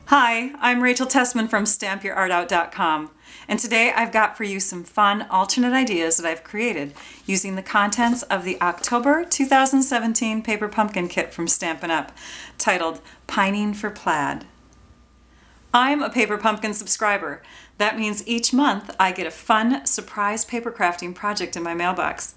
Hi, I'm Rachel Tessman from StampYourArtOut.com, and today I've got for you some fun alternate ideas that I've created using the contents of the October 2017 Paper Pumpkin Kit from Stampin' Up! Titled Pining for Plaid. I'm a Paper Pumpkin subscriber. That means each month I get a fun surprise paper crafting project in my mailbox.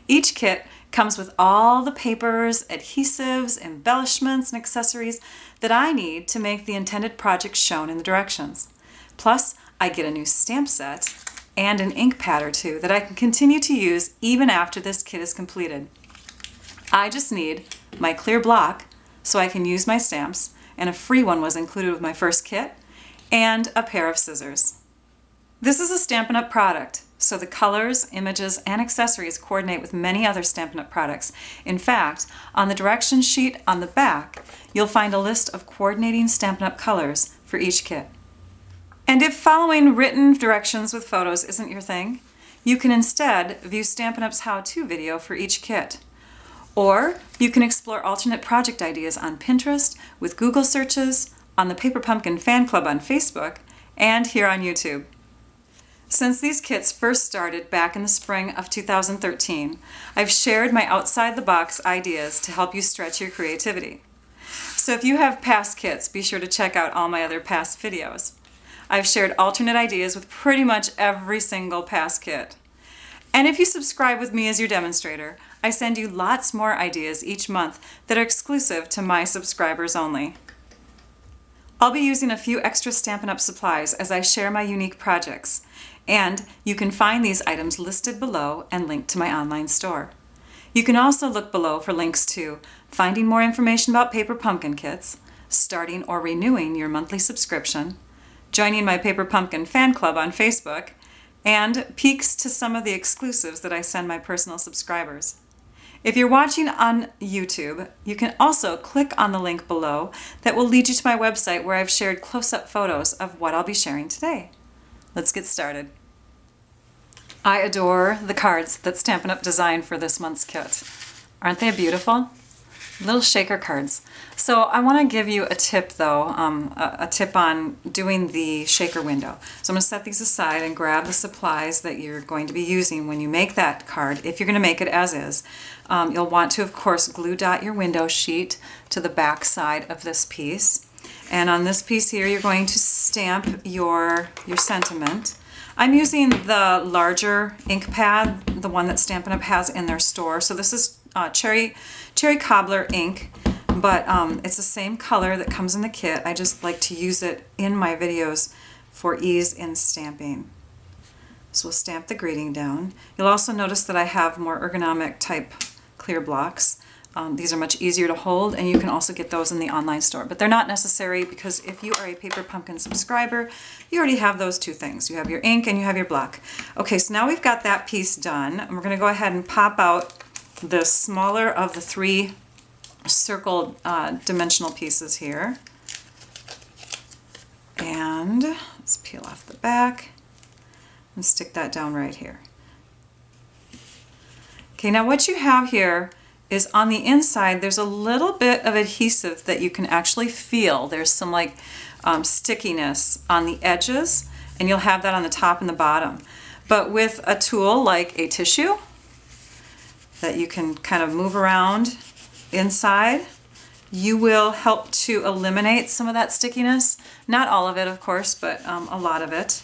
Each kit comes with all the papers, adhesives, embellishments, and accessories that I need to make the intended project shown in the directions. Plus, I get a new stamp set and an ink pad or two that I can continue to use even after this kit is completed. I just need my clear block so I can use my stamps, and a free one was included with my first kit, and a pair of scissors. This is a Stampin' Up! Product, so the colors, images, and accessories coordinate with many other Stampin' Up! Products. In fact, on the direction sheet on the back, you'll find a list of coordinating Stampin' Up! Colors for each kit. And if following written directions with photos isn't your thing, you can instead view Stampin' Up!'s how-to video for each kit. Or you can explore alternate project ideas on Pinterest, with Google searches, on the Paper Pumpkin Fan Club on Facebook, and here on YouTube. Since these kits first started back in the spring of 2013, I've shared my outside-the-box ideas to help you stretch your creativity. So if you have past kits, be sure to check out all my other past videos. I've shared alternate ideas with pretty much every single past kit. And if you subscribe with me as your demonstrator, I send you lots more ideas each month that are exclusive to my subscribers only. I'll be using a few extra Stampin' Up! Supplies as I share my unique projects, and you can find these items listed below and linked to my online store. You can also look below for links to finding more information about Paper Pumpkin kits, starting or renewing your monthly subscription, joining my Paper Pumpkin Fan Club on Facebook, and peeks to some of the exclusives that I send my personal subscribers. If you're watching on YouTube, you can also click on the link below that will lead you to my website where I've shared close-up photos of what I'll be sharing today. Let's get started. I adore the cards that Stampin' Up! Designed for this month's kit. Aren't they beautiful? Little shaker cards. So I want to give you a tip though, a tip on doing the shaker window. So I'm going to set these aside and grab the supplies that you're going to be using when you make that card. If you're going to make it as is, you'll want to, of course, glue dot your window sheet to the back side of this piece. And on this piece here, you're going to stamp your sentiment. I'm using the larger ink pad, the one that Stampin' Up! Has in their store. So this is cherry Cobbler ink, but it's the same color that comes in the kit. I just like to use it in my videos for ease in stamping. So we'll stamp the greeting down. You'll also notice that I have more ergonomic type clear blocks. These are much easier to hold, and you can also get those in the online store, but they're not necessary because if you are a Paper Pumpkin subscriber, you already have those two things. You have your ink and you have your block. Okay, so now we've got that piece done, and we're going to go ahead and pop out the smaller of the three circled dimensional pieces here. And let's peel off the back and stick that down right here. Okay, now what you have here is on the inside there's a little bit of adhesive that you can actually feel. There's some like stickiness on the edges, and you'll have that on the top and the bottom. But with a tool like a tissue that you can kind of move around inside, you will help to eliminate some of that stickiness. Not all of it, of course, but a lot of it.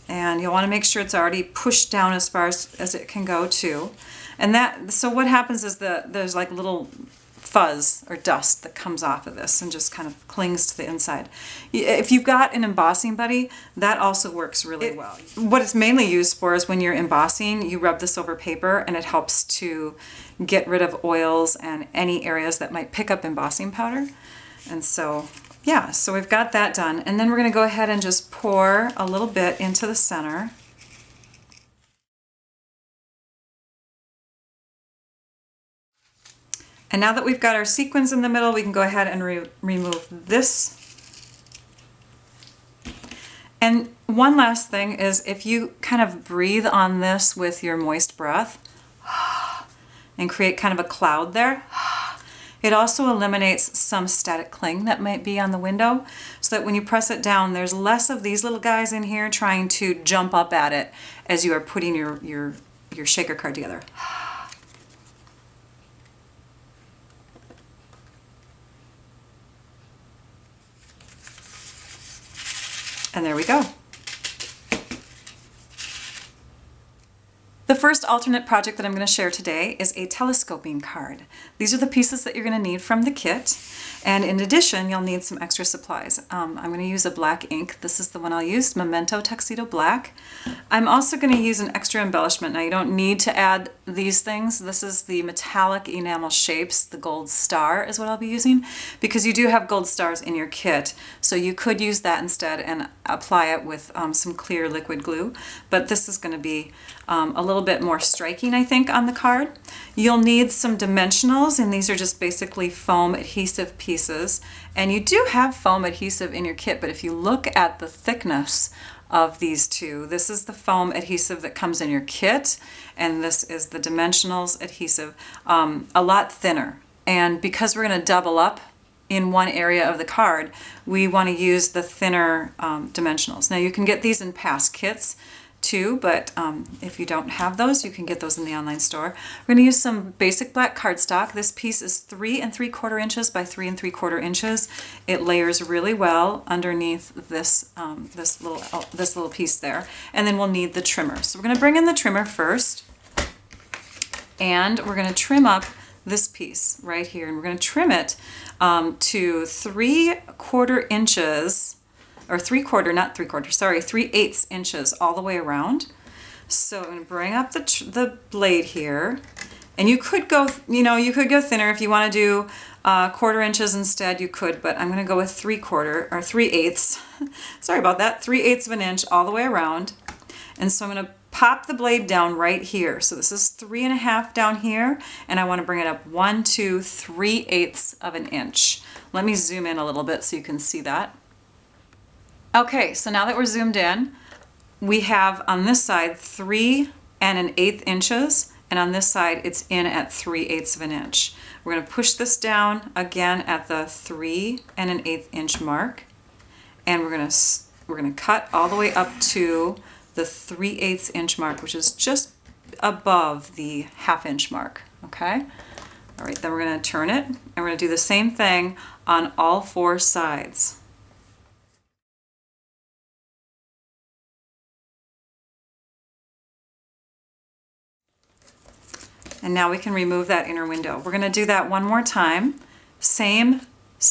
And you'll want to make sure it's already pushed down as far as it can go too. And so what happens is that there's like little fuzz or dust that comes off of this and just kind of clings to the inside. If you've got an Embossing Buddy, that also works really well. What it's mainly used for is when you're embossing, you rub this over paper and it helps to get rid of oils and any areas that might pick up embossing powder. And so, yeah, so we've got that done. And then we're going to go ahead and just pour a little bit into the center. And now that we've got our sequins in the middle, we can go ahead and remove this. And one last thing is if you kind of breathe on this with your moist breath and create kind of a cloud there, It also eliminates some static cling that might be on the window, so that when you press it down, there's less of these little guys in here trying to jump up at it as you are putting your shaker card together. And there we go. The first alternate project that I'm going to share today is a telescoping card. These are the pieces that you're going to need from the kit, and in addition you'll need some extra supplies. I'm going to use a black ink. This is the one I'll use, Memento Tuxedo Black. I'm also going to use an extra embellishment. Now you don't need to add these things. This is the metallic enamel shapes. The gold star is what I'll be using, because you do have gold stars in your kit, so you could use that instead and apply it with some clear liquid glue, but this is going to be a little bit more striking, I think, on the card. You'll need some dimensionals, and these are just basically foam adhesive pieces. And you do have foam adhesive in your kit, but if you look at the thickness of these two, this is the foam adhesive that comes in your kit, and this is the dimensionals adhesive, a lot thinner. And because we're going to double up in one area of the card, we want to use the thinner dimensionals. Now you can get these in past kits too, but if you don't have those, you can get those in the online store. We're going to use some basic black cardstock. This piece is 3 3/4 inches by 3 3/4 inches. It layers really well underneath this this little piece there, and then we'll need the trimmer. So we're going to bring in the trimmer first, and we're going to trim up this piece right here, and we're going to trim it to 3/4 inches. Or 3/4, not 3/4, sorry, 3/8 inches all the way around. So I'm going to bring up the blade here, and you could go, you could go thinner if you want to do 1/4 inches instead. You could, but I'm going to go with 3/4 or 3/8. Sorry about that, 3/8 of an inch all the way around. And so I'm going to pop the blade down right here. So this is 3.5 down here, and I want to bring it up 1, 2, 3/8 of an inch. Let me zoom in a little bit so you can see that. Okay, so now that we're zoomed in, we have on this side 3 1/8 inches, and on this side it's in at 3/8 of an inch. We're going to push this down again at the 3 1/8 inch mark, and we're going to cut all the way up to the 3/8 inch mark, which is just above the 1/2 inch mark. Okay, all right, then we're going to turn it, and we're going to do the same thing on all 4 sides. And now we can remove that inner window. We're going to do that one more time. Same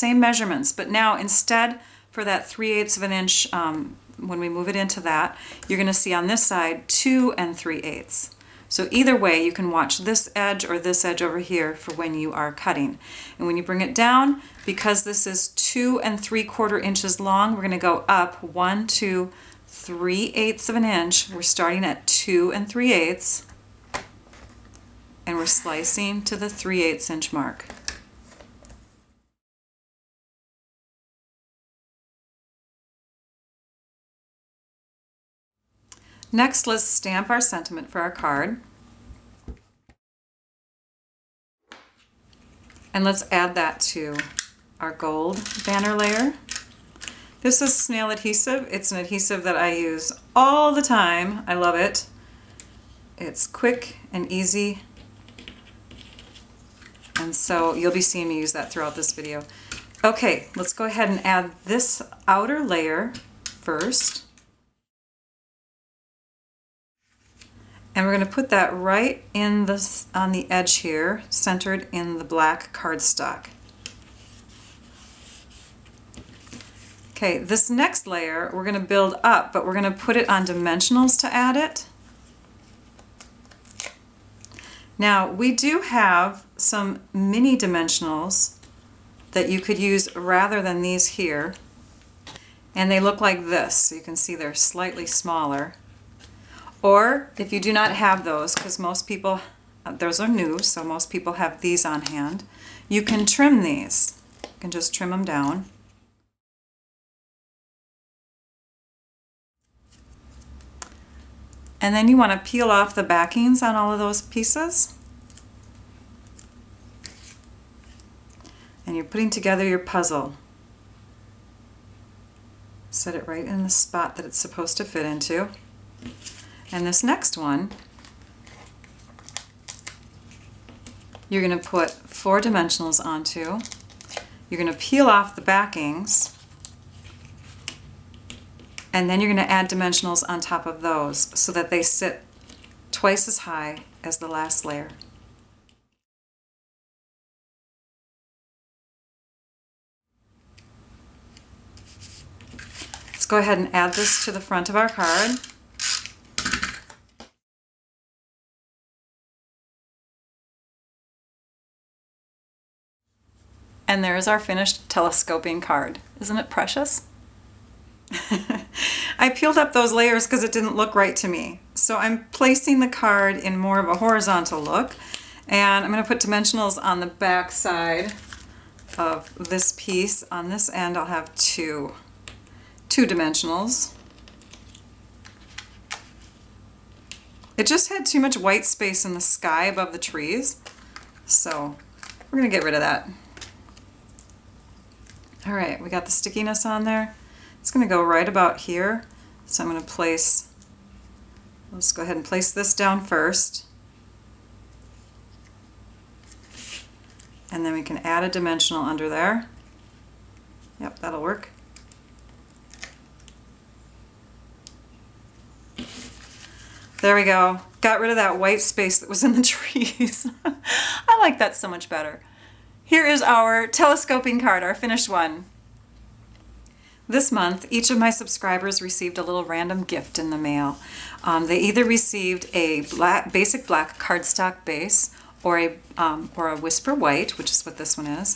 measurements, but now instead for that 3/8 of an inch, when we move it into that, you're going to see on this side 2 3/8. So either way, you can watch this edge or this edge over here for when you are cutting. And when you bring it down, because this is 2 3/4 inches long, we're going to go up 1, 2, 3/8 of an inch. We're starting at 2 3/8. And we're slicing to the 3/8 inch mark. Next, let's stamp our sentiment for our card. And let's add that to our gold banner layer. This is snail adhesive. It's an adhesive that I use all the time. I love it. It's quick and easy. And so you'll be seeing me use that throughout this video. Okay, let's go ahead and add this outer layer first. And we're going to put that right in this, on the edge here, centered in the black cardstock. Okay, this next layer we're going to build up, but we're going to put it on dimensionals to add it. Now, we do have some mini dimensionals that you could use rather than these here, and they look like this. So you can see they're slightly smaller. Or if you do not have those, because most people, those are new, so most people have these on hand, you can trim these. You can just trim them down. And then you want to peel off the backings on all of those pieces. and you're putting together your puzzle. Set it right in the spot that it's supposed to fit into. And this next one, you're going to put 4 dimensionals onto. You're going to peel off the backings, and then you're going to add dimensionals on top of those so that they sit twice as high as the last layer. Let's go ahead and add this to the front of our card. And there's our finished telescoping card. Isn't it precious? I peeled up those layers because it didn't look right to me. So I'm placing the card in more of a horizontal look, and I'm going to put dimensionals on the back side of this piece. On this end I'll have two dimensionals. It just had too much white space in the sky above the trees, so we're going to get rid of that. Alright, we got the stickiness on there. It's going to go right about here, so I'm going to place, let's go ahead and place this down first, and then we can add a dimensional under there. Yep, that'll work. There we go. Got rid of that white space that was in the trees. I like that so much better. Here is our telescoping card, our finished one. This month, each of my subscribers received a little random gift in the mail. They either received a basic black cardstock base or a Whisper White, which is what this one is.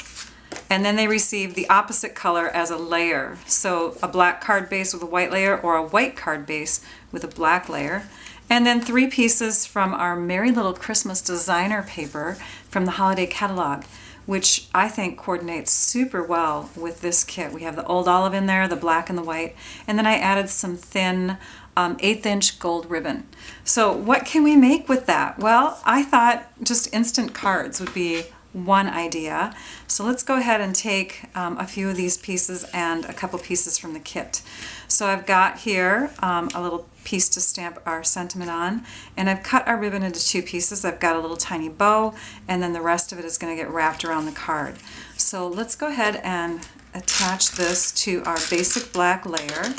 And then they received the opposite color as a layer. So a black card base with a white layer, or a white card base with a black layer. And then 3 pieces from our Merry Little Christmas designer paper from the holiday catalog, which I think coordinates super well with this kit. We have the old olive in there, the black and the white, and then I added some thin 1/8" gold ribbon. So what can we make with that? Well, I thought just instant cards would be one idea. So let's go ahead and take a few of these pieces and a couple pieces from the kit. So I've got here a little piece to stamp our sentiment on, and I've cut our ribbon into 2 pieces. I've got a little tiny bow, and then the rest of it is going to get wrapped around the card. So let's go ahead and attach this to our basic black layer.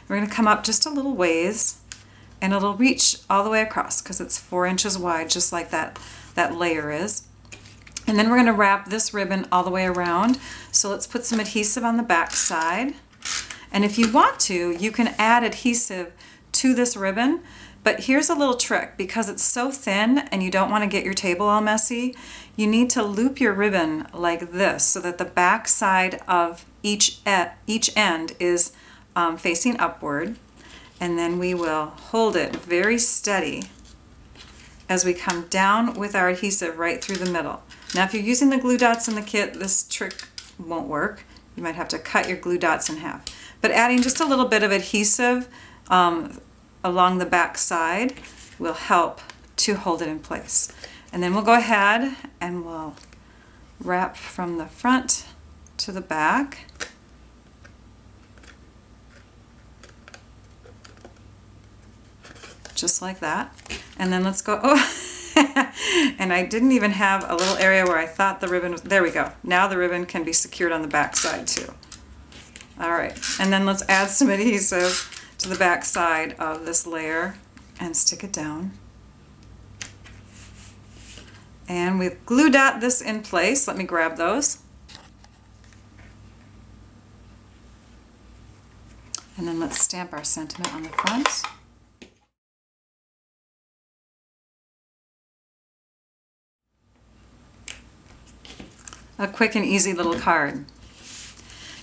We're going to come up just a little ways, and it'll reach all the way across because it's 4 inches wide, just like that layer is. And then we're going to wrap this ribbon all the way around. So let's put some adhesive on the back side. And if you want to, you can add adhesive to this ribbon. But here's a little trick. Because it's so thin and you don't want to get your table all messy, you need to loop your ribbon like this so that the back side of each end is facing upward. And then we will hold it very steady as we come down with our adhesive right through the middle. Now if you're using the glue dots in the kit, this trick won't work. You might have to cut your glue dots in half. But adding just a little bit of adhesive along the back side will help to hold it in place. And then we'll go ahead and we'll wrap from the front to the back. Just like that. And then let's go, and I didn't even have a little area where I thought the ribbon was, there we go. Now the ribbon can be secured on the back side too. All right, and then let's add some adhesive to the back side of this layer and stick it down. And we've glue dot this in place. Let me grab those. And then let's stamp our sentiment on the front. A quick and easy little card.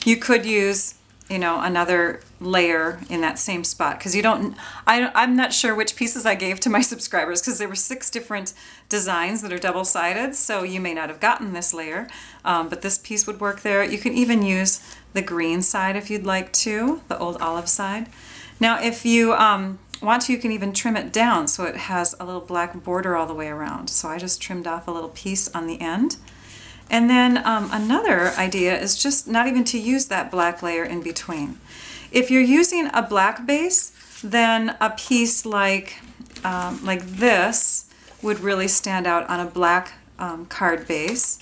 You could use, you know, another layer in that same spot because you don't, I'm not sure which pieces I gave to my subscribers because there were 6 different designs that are double-sided, so you may not have gotten this layer, but this piece would work there. You can even use the green side if you'd like to, the old olive side. Now if you want to, you can even trim it down so it has a little black border all the way around. So I just trimmed off a little piece on the end. And then another idea is just not even to use that black layer in between. If you're using a black base, then a piece like this would really stand out on a black card base.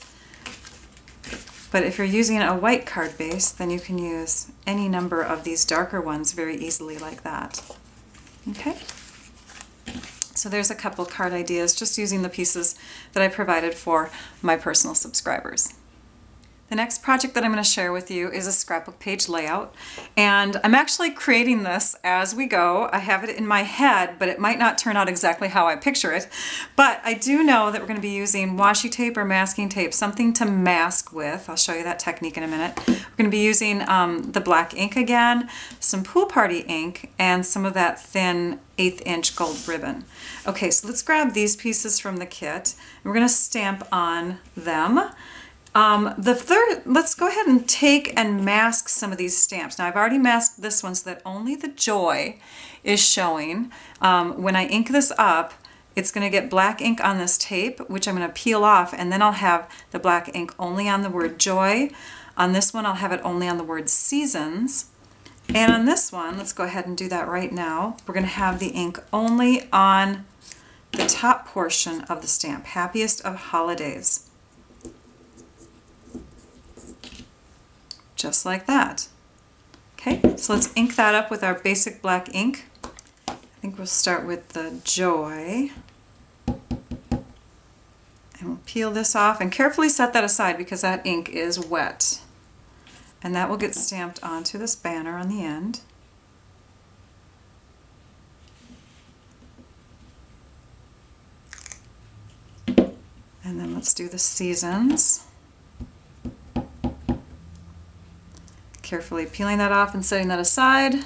But if you're using a white card base, then you can use any number of these darker ones very easily like that. Okay? So there's a couple card ideas just using the pieces that I provided for my personal subscribers. The next project that I'm going to share with you is a scrapbook page layout, and I'm actually creating this as we go. I have it in my head, but it might not turn out exactly how I picture it. But I do know that we're going to be using washi tape or masking tape, something to mask with. I'll show you that technique in a minute. We're going to be using the black ink again, some Pool Party ink, and some of that thin 1/8 inch gold ribbon. Okay, so let's grab these pieces from the kit, and we're going to stamp on them. Let's go ahead and take and mask some of these stamps. Now I've already masked this one so that only the joy is showing. When I ink this up, it's going to get black ink on this tape, which I'm going to peel off, and then I'll have the black ink only on the word joy. On this one, I'll have it only on the word seasons. And on this one, let's go ahead and do that right now. We're going to have the ink only on the top portion of the stamp, happiest of holidays. Just like that. Okay, so let's ink that up with our basic black ink. I think we'll start with the joy. And we'll peel this off and carefully set that aside because that ink is wet. And that will get stamped onto this banner on the end. And then let's do the seasons. Carefully peeling that off and setting that aside.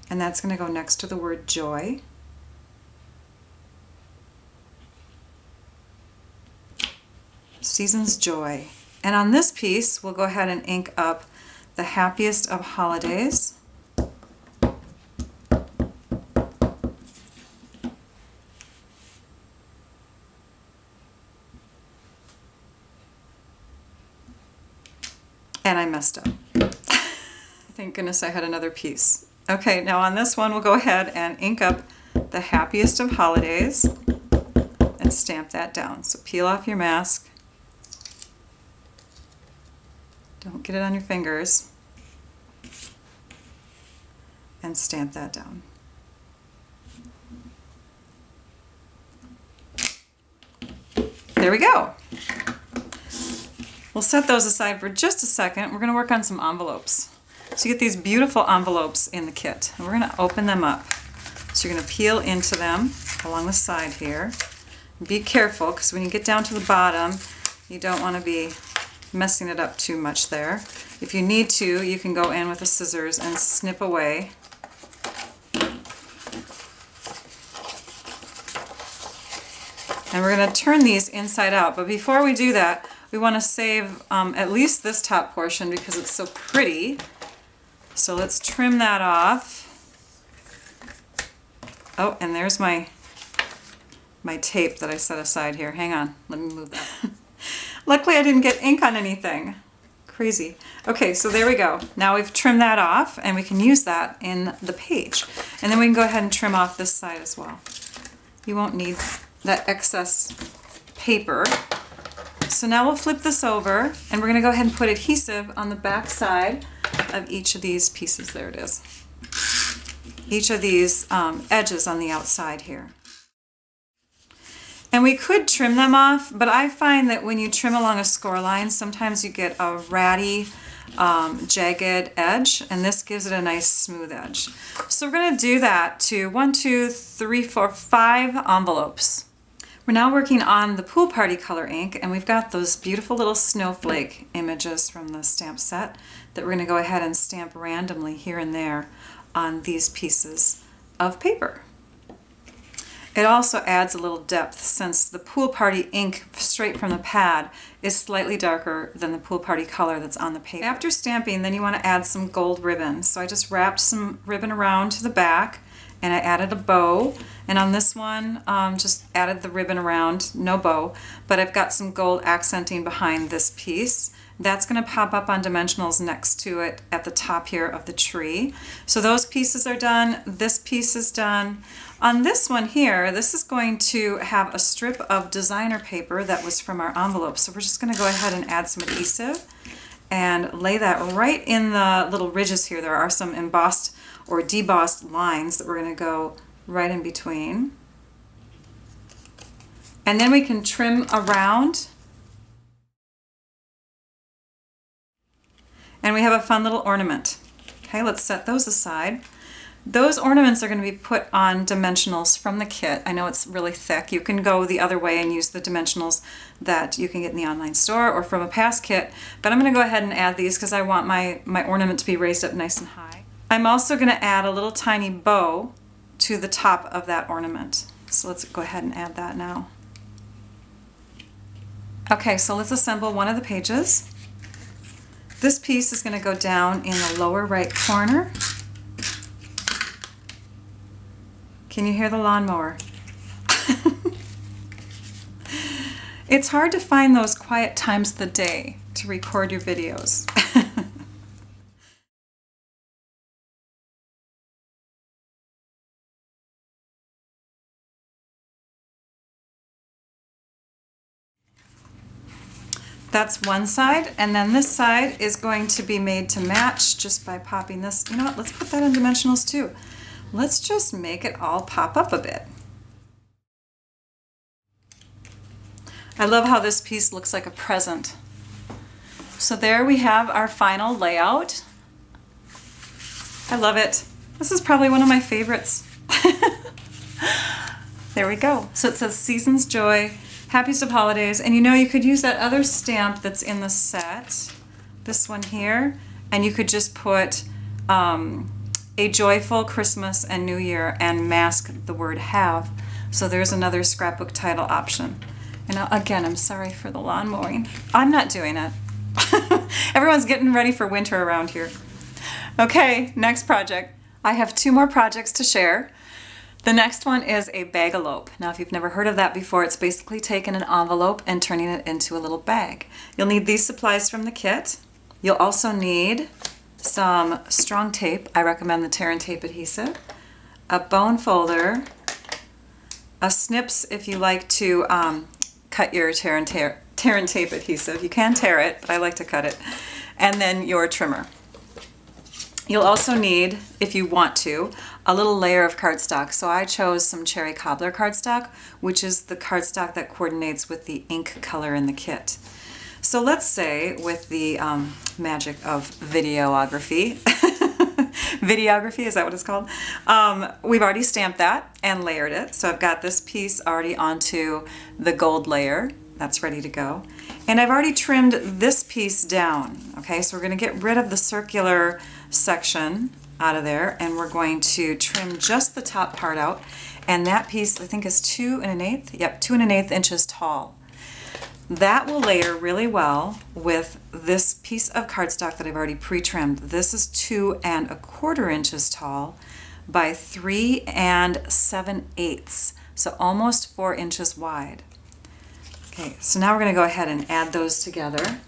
And that's going to go next to the word joy. Seasons joy. And on this piece, we'll go ahead and ink up the happiest of holidays. And I messed up. Thank goodness I had another piece. Okay, now on this one we'll go ahead and ink up the happiest of holidays and stamp that down. So peel off your mask. Don't get it on your fingers. And stamp that down. There we go. We'll set those aside for just a second. We're going to work on some envelopes. So you get these beautiful envelopes in the kit. And we're going to open them up. So you're going to peel into them along the side here. Be careful because when you get down to the bottom, you don't want to be messing it up too much there. If you need to, you can go in with the scissors and snip away. And we're going to turn these inside out. But before we do that, we want to save at least this top portion because it's so pretty. So let's trim that off. Oh, and there's my tape that I set aside here. Hang on, let me move that. Luckily I didn't get ink on anything. Crazy. Okay, so there we go. Now we've trimmed that off and we can use that in the page. And then we can go ahead and trim off this side as well. You won't need that excess paper. So now we'll flip this over and we're going to go ahead and put adhesive on the back side of each of these pieces. There it is. Each of these edges on the outside here. And we could trim them off, but I find that when you trim along a score line, sometimes you get a ratty, jagged edge, and this gives it a nice smooth edge. So we're going to do that to 1, 2, 3, 4, 5 envelopes. We're now working on the Pool Party color ink, and we've got those beautiful little snowflake images from the stamp set that we're going to go ahead and stamp randomly here and there on these pieces of paper. It also adds a little depth since the Pool Party ink straight from the pad is slightly darker than the Pool Party color that's on the paper. After stamping, then you want to add some gold ribbon. So I just wrapped some ribbon around to the back and I added a bow. And on this one, just added the ribbon around, no bow, but I've got some gold accenting behind this piece. That's going to pop up on dimensionals next to it at the top here of the tree. So those pieces are done. This piece is done. On this one here, this is going to have a strip of designer paper that was from our envelope. So we're just going to go ahead and add some adhesive and lay that right in the little ridges here. There are some embossed or debossed lines that we're going to go right in between. And then we can trim around. And we have a fun little ornament. Okay, let's set those aside. Those ornaments are going to be put on dimensionals from the kit. I know it's really thick. You can go the other way and use the dimensionals that you can get in the online store or from a past kit, but I'm going to go ahead and add these because I want my ornament to be raised up nice and high. I'm also going to add a little tiny bow to the top of that ornament. So let's go ahead and add that now. Okay, so let's assemble one of the pages. This piece is going to go down in the lower right corner. Can you hear the lawnmower? It's hard to find those quiet times of the day to record your videos. That's one side, and then this side is going to be made to match just by popping this. You know what, let's put that in dimensionals too. Let's just make it all pop up a bit. I love how this piece looks like a present. So there we have our final layout. I love it. This is probably one of my favorites. There we go. So it says Season's Joy, Happiest of Holidays, and you know you could use that other stamp that's in the set, this one here, and you could just put a joyful Christmas and New Year and mask the word have. So there's another scrapbook title option. And again, I'm sorry for the lawn mowing. I'm not doing it. Everyone's getting ready for winter around here. Okay, next project. I have 2 more projects to share. The next one is a bag-elope. Now, if you've never heard of that before, it's basically taking an envelope and turning it into a little bag. You'll need these supplies from the kit. You'll also need some strong tape. I recommend the tear and tape adhesive, a bone folder, a snips if you like to cut your tear and tape adhesive. You can tear it, but I like to cut it, and then your trimmer. You'll also need, if you want to, a little layer of cardstock. So I chose some cherry Cobbler cardstock, which is the cardstock that coordinates with the ink color in the kit. So let's say with the magic of videography, videography, is that what it's called? We've already stamped that and layered it. So I've got this piece already onto the gold layer. That's ready to go. And I've already trimmed this piece down. Okay, so we're going to get rid of the circular section out of there, and we're going to trim just the top part out. And that piece, I think, is 2 1/8. Yep, 2 1/8 inches tall. That will layer really well with this piece of cardstock that I've already pre-trimmed. This is 2 1/4 inches tall by 3 7/8, so almost 4 inches wide. Okay, so now we're going to go ahead and add those together.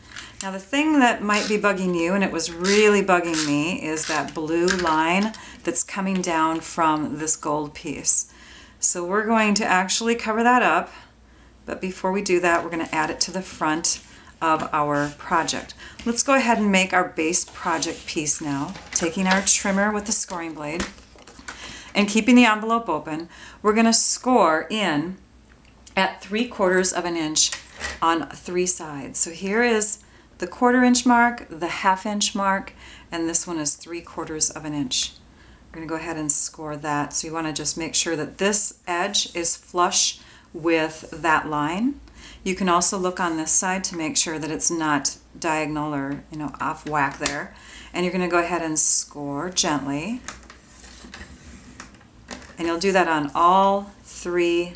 Now the thing that might be bugging you, and it was really bugging me, is that blue line that's coming down from this gold piece. So we're going to actually cover that up. But before we do that, we're going to add it to the front of our project. Let's go ahead and make our base project piece now. Taking our trimmer with the scoring blade and keeping the envelope open, we're going to score in at 3/4 of an inch on 3 sides. So here is the 1/4 inch mark, the 1/2 inch mark, and this one is 3/4 of an inch. We're going to go ahead and score that. So you want to just make sure that this edge is flush with that line. You can also look on this side to make sure that it's not diagonal or, you know, off whack there. And you're going to go ahead and score gently. And you'll do that on all 3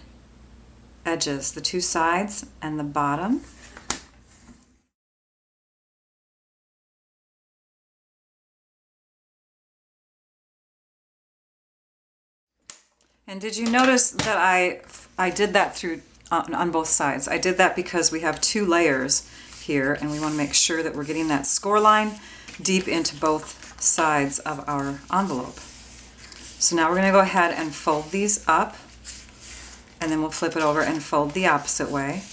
edges, the 2 sides and the bottom. And did you notice that I did that through on both sides? I did that because we have 2 layers here, and we want to make sure that we're getting that score line deep into both sides of our envelope. So now we're going to go ahead and fold these up, and then we'll flip it over and fold the opposite way.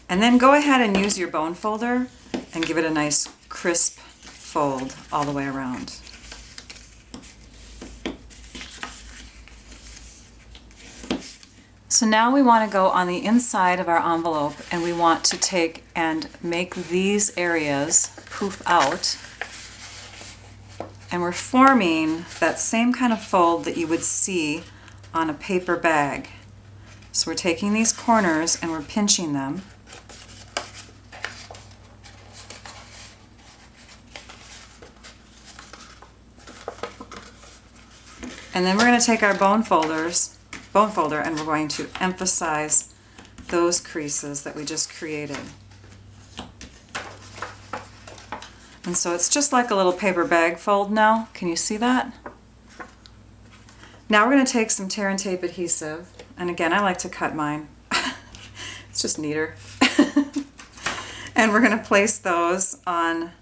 And then go ahead and use your bone folder and give it a nice crisp fold all the way around. So now we want to go on the inside of our envelope, and we want to take and make these areas poof out. And we're forming that same kind of fold that you would see on a paper bag. So we're taking these corners and we're pinching them. And then we're going to take our bone folder and we're going to emphasize those creases that we just created. And so it's just like a little paper bag fold now. Can you see that? Now we're going to take some tear and tape adhesive, and again I like to cut mine. It's just neater. And we're going to place those on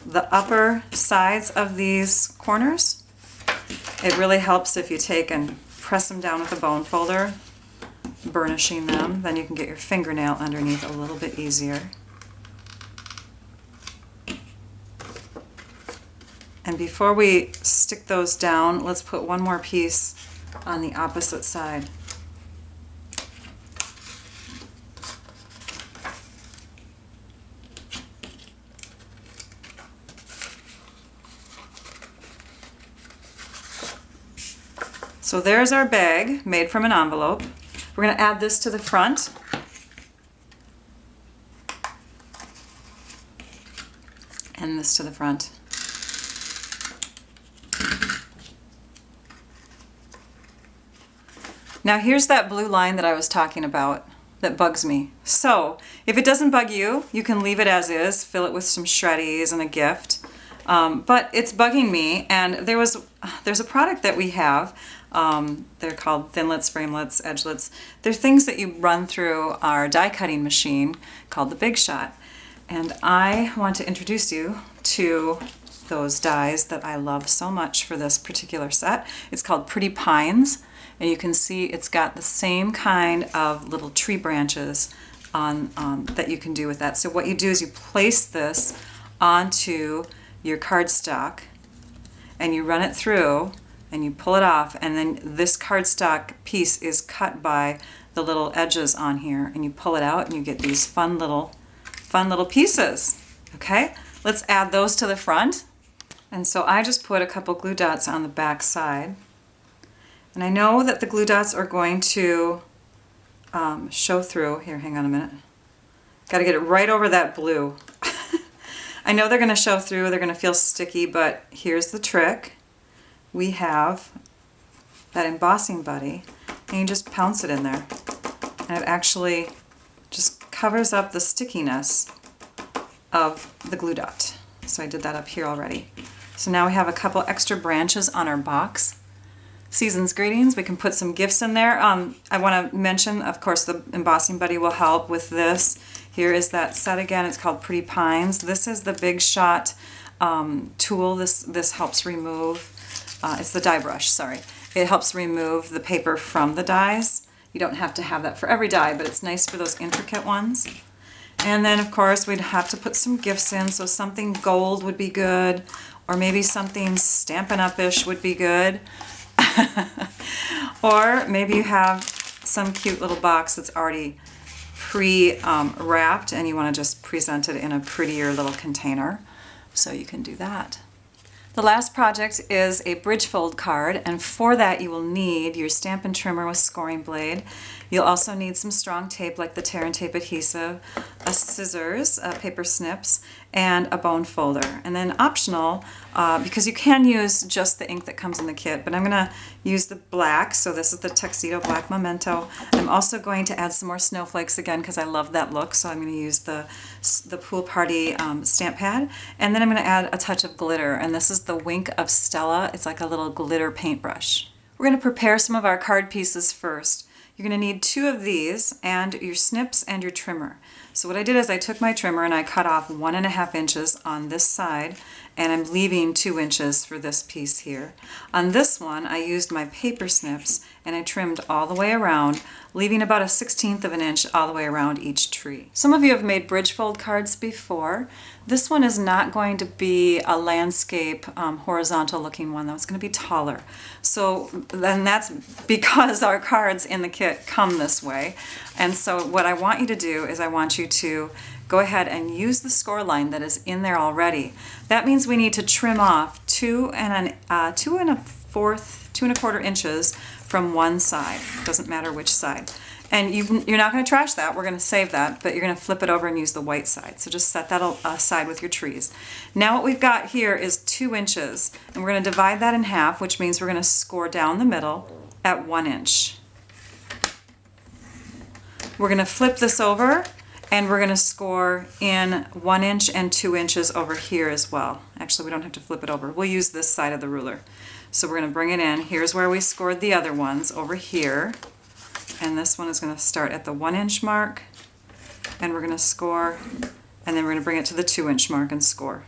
the upper sides of these corners. It really helps if you take and press them down with a bone folder, burnishing them. Then you can get your fingernail underneath a little bit easier. And before we stick those down, let's put one more piece on the opposite side. So there's our bag made from an envelope. We're going to add this to the front. And this to the front. Now here's that blue line that I was talking about that bugs me. So if it doesn't bug you, you can leave it as is, fill it with some shreddies and a gift. But it's bugging me, and there's a product that we have. They're called thinlets, framelets, edgelets. They're things that you run through our die cutting machine called the Big Shot. And I want to introduce you to those dies that I love so much for this particular set. It's called Pretty Pines. And you can see it's got the same kind of little tree branches on that you can do with that. So what you do is you place this onto your cardstock and you run it through and you pull it off, and then this cardstock piece is cut by the little edges on here, and you pull it out and you get these fun little pieces. Okay, let's add those to the front. And so I just put a couple glue dots on the back side. And I know that the glue dots are going to show through. Here, hang on a minute. Got to get it right over that blue. I know they're going to show through, they're going to feel sticky, but here's the trick. We have that Embossing Buddy, and you just pounce it in there. And it actually just covers up the stickiness of the glue dot. So I did that up here already. So now we have a couple extra branches on our box. Season's greetings, we can put some gifts in there. I want to mention, of course, the Embossing Buddy will help with this. Here is that set again, it's called Pretty Pines. This is the Big Shot tool. This helps remove, it's the die brush, sorry. It helps remove the paper from the dies. You don't have to have that for every die, but it's nice for those intricate ones. And then, of course, we'd have to put some gifts in, so something gold would be good, or maybe something Stampin' Up-ish would be good. Or maybe you have some cute little box that's already pre-wrapped and you want to just present it in a prettier little container. So you can do that. The last project is a bridge fold card, and for that you will need your Stampin' Trimmer with scoring blade. You'll also need some strong tape like the tear and tape adhesive, a scissors, paper snips, and a bone folder. And then optional, because you can use just the ink that comes in the kit, but I'm gonna use the black, so this is the Tuxedo Black Memento. I'm also going to add some more snowflakes again because I love that look, so I'm gonna use the Pool Party stamp pad. And then I'm gonna add a touch of glitter, and this is the Wink of Stella. It's like a little glitter paintbrush. We're gonna prepare some of our card pieces first. You're going to need 2 of these and your snips and your trimmer. So what I did is I took my trimmer and I cut off 1.5 inches on this side, and I'm leaving 2 inches for this piece here. On this one I used my paper snips and I trimmed all the way around, leaving about a 1/16 of an inch all the way around each tree. Some of you have made bridge fold cards before. This one is not going to be a landscape horizontal looking one, though. It's going to be taller. So then that's because our cards in the kit come this way. And so what I want you to do is I want you to go ahead and use the score line that is in there already. That means we need to trim off 2 1/4 inches from one side. Doesn't matter which side. And you're not going to trash that, we're going to save that, but you're going to flip it over and use the white side. So just set that aside with your trees. Now what we've got here is 2 inches, and we're going to divide that in half, which means we're going to score down the middle at 1 inch. We're going to flip this over, and we're going to score in 1 inch and 2 inches over here as well. Actually, we don't have to flip it over. We'll use this side of the ruler. So we're going to bring it in. Here's where we scored the other ones, over here. And this one is going to start at the 1 inch mark, and we're going to score, and then we're going to bring it to the 2 inch mark and score.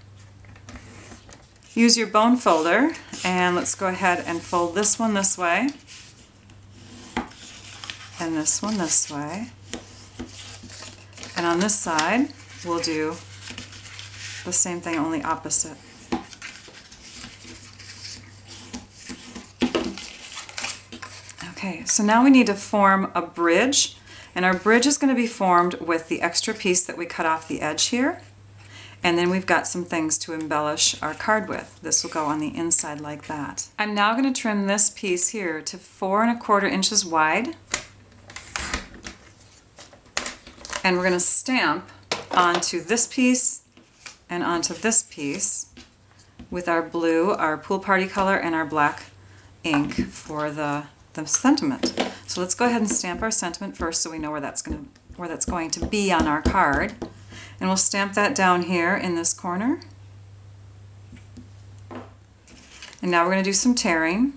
Use your bone folder, and let's go ahead and fold this one this way, and this one this way. And on this side, we'll do the same thing, only opposite. Okay, so now we need to form a bridge, and our bridge is going to be formed with the extra piece that we cut off the edge here, and then we've got some things to embellish our card with. This will go on the inside like that. I'm now going to trim this piece here to 4 1/4 inches wide, and we're going to stamp onto this piece and onto this piece with our blue, our Pool Party color, and our black ink for the sentiment. So let's go ahead and stamp our sentiment first so we know where that's going to be on our card. And we'll stamp that down here in this corner. And now we're going to do some tearing.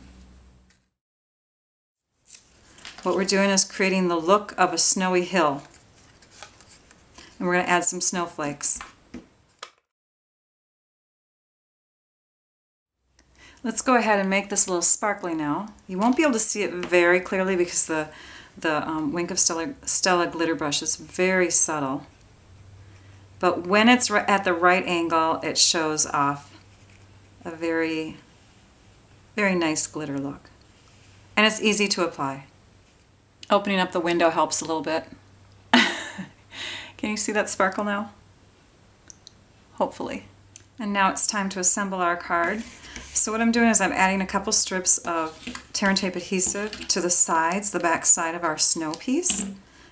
What we're doing is creating the look of a snowy hill. And we're going to add some snowflakes. Let's go ahead and make this a little sparkly now. You won't be able to see it very clearly because the Wink of Stella glitter brush is very subtle. But when it's at the right angle, it shows off a very, very nice glitter look. And it's easy to apply. Opening up the window helps a little bit. Can you see that sparkle now? Hopefully. And now it's time to assemble our card. So what I'm doing is I'm adding a couple strips of tear and tape adhesive to the sides, the back side of our snow piece.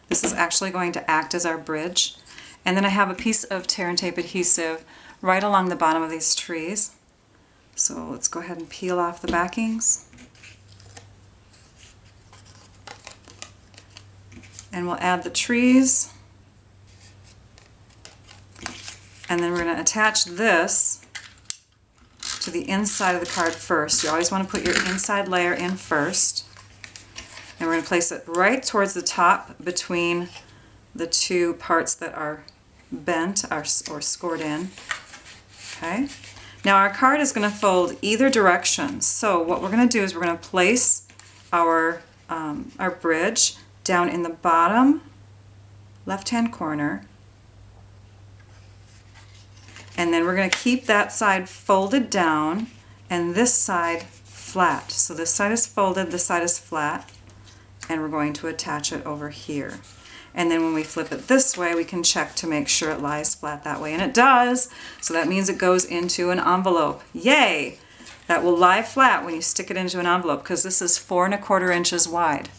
This is actually going to act as our bridge. And then I have a piece of tear and tape adhesive right along the bottom of these trees. So let's go ahead and peel off the backings. And we'll add the trees. And then we're going to attach this to the inside of the card first. You always want to put your inside layer in first. And we're going to place it right towards the top between the 2 parts that are bent or scored in. Okay. Now our card is going to fold either direction. So what we're going to do is we're going to place our bridge down in the bottom left-hand corner. And then we're going to keep that side folded down and this side flat. So this side is folded, this side is flat, and we're going to attach it over here. And then when we flip it this way, we can check to make sure it lies flat that way. And it does, so that means it goes into an envelope. Yay! That will lie flat when you stick it into an envelope because this is 4 1/4 inches wide.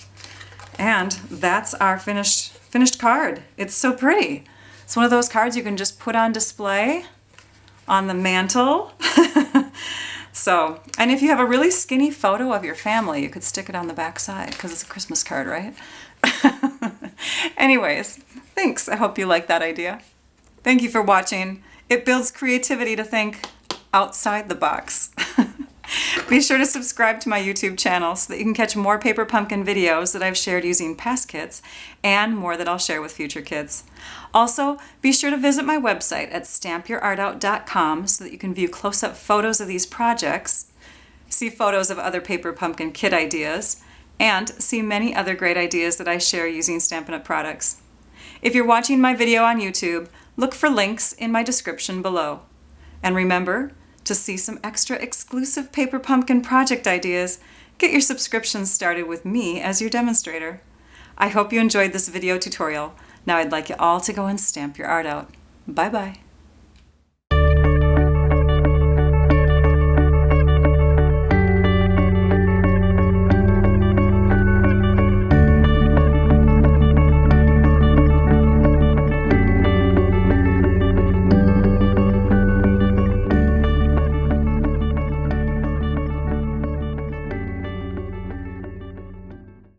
And that's our finished card. It's so pretty. It's one of those cards you can just put on display on the mantle. So, and if you have a really skinny photo of your family, you could stick it on the back side because it's a Christmas card, right? Anyways, thanks. I hope you like that idea. Thank you for watching. It builds creativity to think outside the box. Be sure to subscribe to my YouTube channel so that you can catch more paper pumpkin videos that I've shared using past kits and more that I'll share with future kids. Also, be sure to visit my website at stampyourartout.com so that you can view close-up photos of these projects, see photos of other paper pumpkin kit ideas, and see many other great ideas that I share using Stampin' Up! Products. If you're watching my video on YouTube, look for links in my description below. And remember, to see some extra exclusive paper pumpkin project ideas, get your subscriptions started with me as your demonstrator. I hope you enjoyed this video tutorial. Now I'd like you all to go and stamp your art out. Bye-bye.